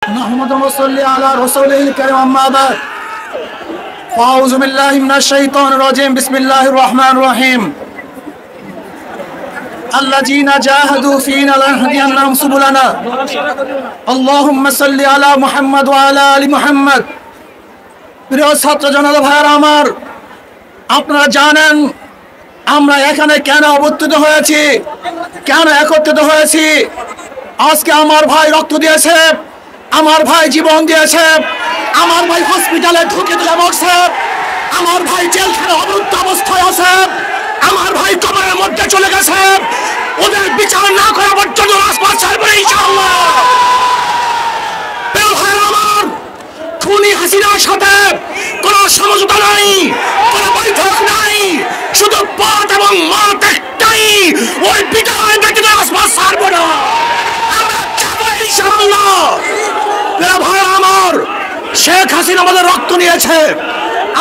نحمده ونصلي على رسوله الكريم أما بعد أعوذ بالله من الشيطان الرجيم بسم الله الرحمن الرحيم الذين جاهدوا فينا لنهدينهم سبلنا اللهم صل على محمد وعلى آل محمد প্রিয় ছাত্র জনতা ভাইরা আমার, আপনারা জানেন আমরা এখানে কেন অবস্থিত হয়েছি, কেন একত্রিত হয়েছি। আজকে আমার ভাই রক্ত দিয়েছে, আমার ভাই জীবন দিয়েছে, আমার ভাই হসপিটালে ঢুকে দিলে মরছে, আমার ভাই জেলখানায় অবরুদ্ধ অবস্থায় আছে, আমার ভাই কবরের মধ্যে চলে গেছে। ওদের বিচার না করা পর্যন্ত রাজপথ ছাড়বে না ইনশাআল্লাহ। আমার খুনি হাসিনার সাথে কোনো সমঝোতা নাই, কোনো বৈঠক নাই, শুধু পথ এবং মত একটাই, ওই বিদায় ব্যতীত রাজপথ ছাড়বো না। আমরা যাবো ইনশাআল্লাহ। ভাই আমার, শেখ হাসিনা আমাদের রক্ত নিয়েছে,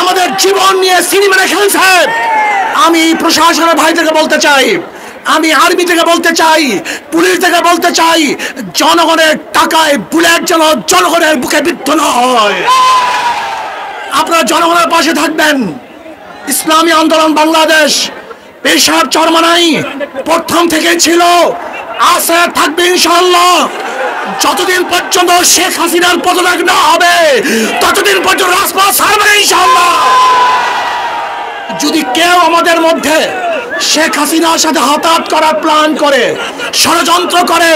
আমাদের জীবন নিয়ে সিনেমা খেলছে। আমি প্রশাসনের ভাইদেরকে বলতে চাই, আমি আর্মি থেকে বলতে চাই, পুলিশ থেকে বলতে চাই, জনগণের টাকায় বুলেট যেন জনগণের বুকে বিদ্ধ না হয়। আপনারা জনগণের পাশে থাকবেন। ইসলামী আন্দোলন বাংলাদেশ পেশাব চরমানাই প্রথম থেকে ছিল, আছে, থাকবে ইনশাআল্লাহ। যতদিন পর্যন্ত শেখ হাসিনার পদত্যাগ না হবে ততদিন পর্যন্ত রাজপথ ছাড়বে ইনশাআল্লাহ। যদি কেউ আমাদের মধ্যে শেখ হাসিনার সাথে হাতাহাত করার প্ল্যান করে, ষড়যন্ত্র করে,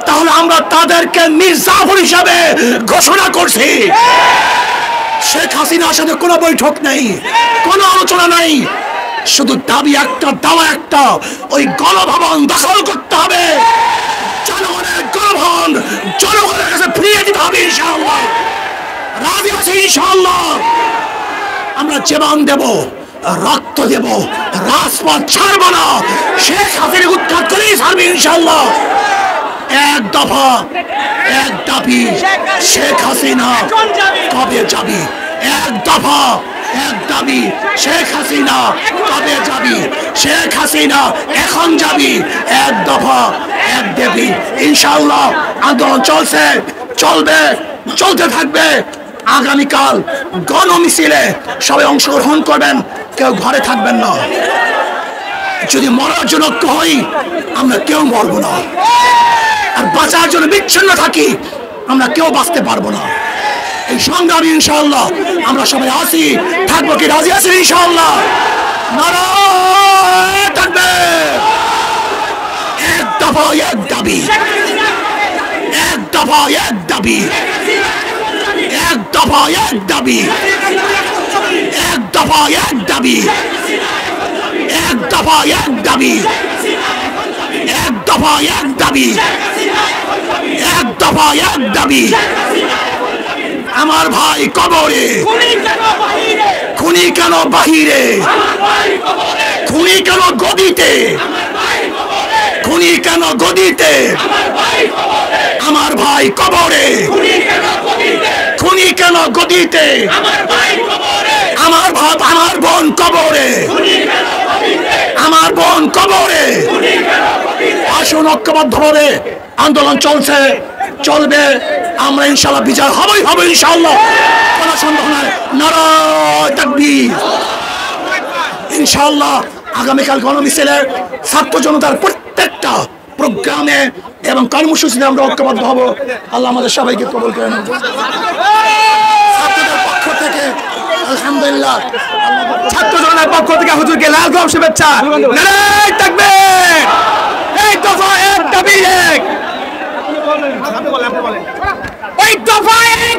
তাহলে আমরা তাদেরকে মীর জাফর হিসাবে ঘোষণা করছি। শেখ হাসিনার সাথে কোনো বৈঠক নেই, কোনো আলোচনা নেই, শুধু দাবি একটা, দাওয়া একটা, ওই গণভবন দখল করতে হবে। জনগণের গণভবন জনগণের কাছে ফিরিয়ে দিতে হবে ইনশাআল্লাহ। রাজি আছি ইনশাআল্লাহ। আমরা জীবন দেব, রক্ত দেব, রাজপথ ছাড়বো না। শেখ হাসিনা উৎখাত করেই ছাড়বে ইনশাআল্লাহ। এক দফা, এক দাবি, শেখ হাসিনা কবে যাবি? এক দফা, এক দাবি, শেখ হাসিনা কবে যাবি? শেখ হাসিনা এখন যাবি। এক দফা, এক দাবি, ইনশাআল্লাহ। আন্দোলন চলছে, চলবে, চলতে থাকবে। আগামীকাল গণমিছিলে সবাই অংশগ্রহণ করবেন, কেউ ঘরে থাকবেন না। যদি মরার জন্য হই আমরা কেউ মরবো না, আর বাঁচার জন্য বিচ্ছিন্ন থাকি আমরা কেউ বাঁচতে পারবো না। এই সংগ্রামী ইনশাআল্লাহ আমরা সবাই আসি, থাকবো। কি রাজি আছি ইনশাআল্লাহ? নারায়ে তাকবীর। এক দফা, এক দাবি, এক দফা, এক দাবি, এক দফা, এক দাবি, এক দফা, এক দাবি, এক দফা, এক দাবি, এক দফা, এক দাবি, এক দফা, এক দাবি। আমার ভাই কবরে, খুনি কেন বাহিরে? খুনি কেন গদিতে? খুনি কেন গদিতে? আমার ভাই কবরে, খুনি কেন গদিতে? আমার ভাই, আমার বোন কবরে, আমার বোন কবরে। আসুন ঐক্যবদ্ধভাবে আন্দোলন চলছে, চলবে। আমরা ইনশাআল্লাহ বিজয় হবেই হবে ইনশাআল্লাহ, কোনো সন্দেহ নাই। নারায়ে তাকবীর। ইনশাআল্লাহ আগামীকাল গণমিছিলে ছাত্র জনতার প্রত্যেকটা প্রোগ্রামে এবং কর্মসূচিতে আমরা ঐক্যবদ্ধ হব। আল্লাহ আমাদের সবাইকে কবুল করেন। ছাত্রদের পক্ষ থেকে আলহামদুলিল্লাহ, ছাত্র জনতার পক্ষ থেকে হুজুরকে লাল গোলাপ শুভেচ্ছা। নারায়ে তাকবীর। এক দফা, এক দাবি, এক দফা, এক